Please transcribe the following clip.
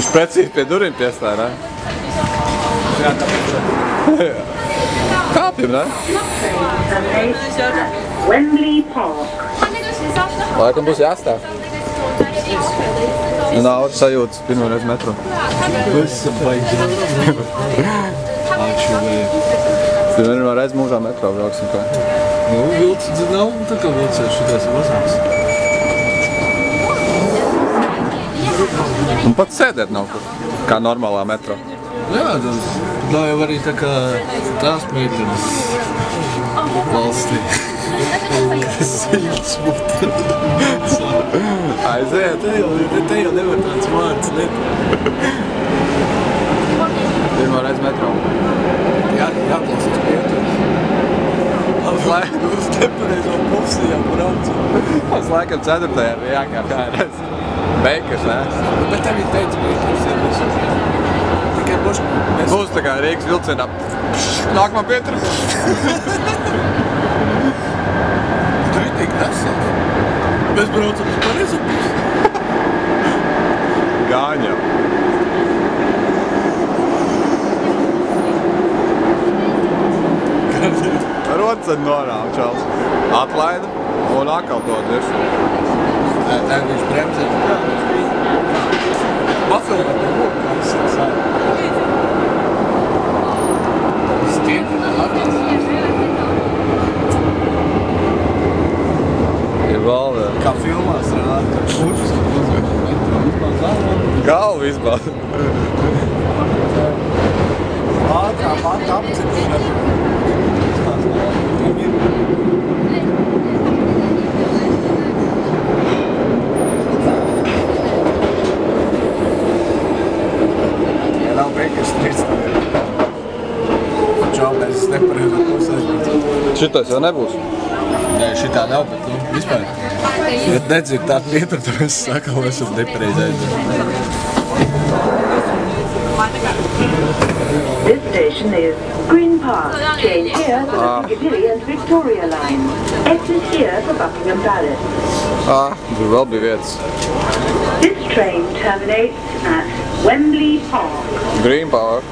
Viņš precīzi pie durvīm piestāja, ne? Jā, tāpēc. Kāpjam, ne? Wembley Park. Laikam būs jāstāv. Nav sajūtas pirmoreiz metro. Viss baigi. Aču vēl. Pirmā reiz mūžā metro brauksim kā. Nu, vilcis nav tā kā vilcēs šitās mazās. Un pat sēdēt nav kur, kā normālā metro. Jā, tā jau arī tā kā tās meitenes valstī. Kas silts būtu. Aiziet. Te jau nevar tāds vārds Pirmā reiz metro. Jāklausās pieturas. Uz nepareizo pusi jau braucu. Mums laikam 4. bija jākāp kādreiz. Beikars, ne? Bet tev ir teica pieturas, ja visu. Tikai boši. Būs tā kā Rīgas vilcienā. Nākamā pietura. Ritīgi nesat. Mēs braucam uz pareizo pusi. Gāņa. Rodceļ norāva čals. Atlaida un atkal to diršu. Tā viņš bremzē. Bafēlā pie lokās. Stiepri nelakās. Ir valde. Kā filmās rāda, ka kuršas uzvēl metro. Galvu izbāda. Ātrā pata apcepšana. Ja nav beigās strīds, čau, mēs nepareizi pusi aizbraucam. Šitais jau nebūs. Nē, šitā nav, bet nu, vispār. Ja nedzird tā pietur, tad mēs sakām, esam nepareizi aizbraucam. This station is Green Park. Change here for the Piccadilly and Victoria line. Exit here for Buckingham Palace. Tur vēl bija vietas. This train terminates at Wembley Park. Green Power.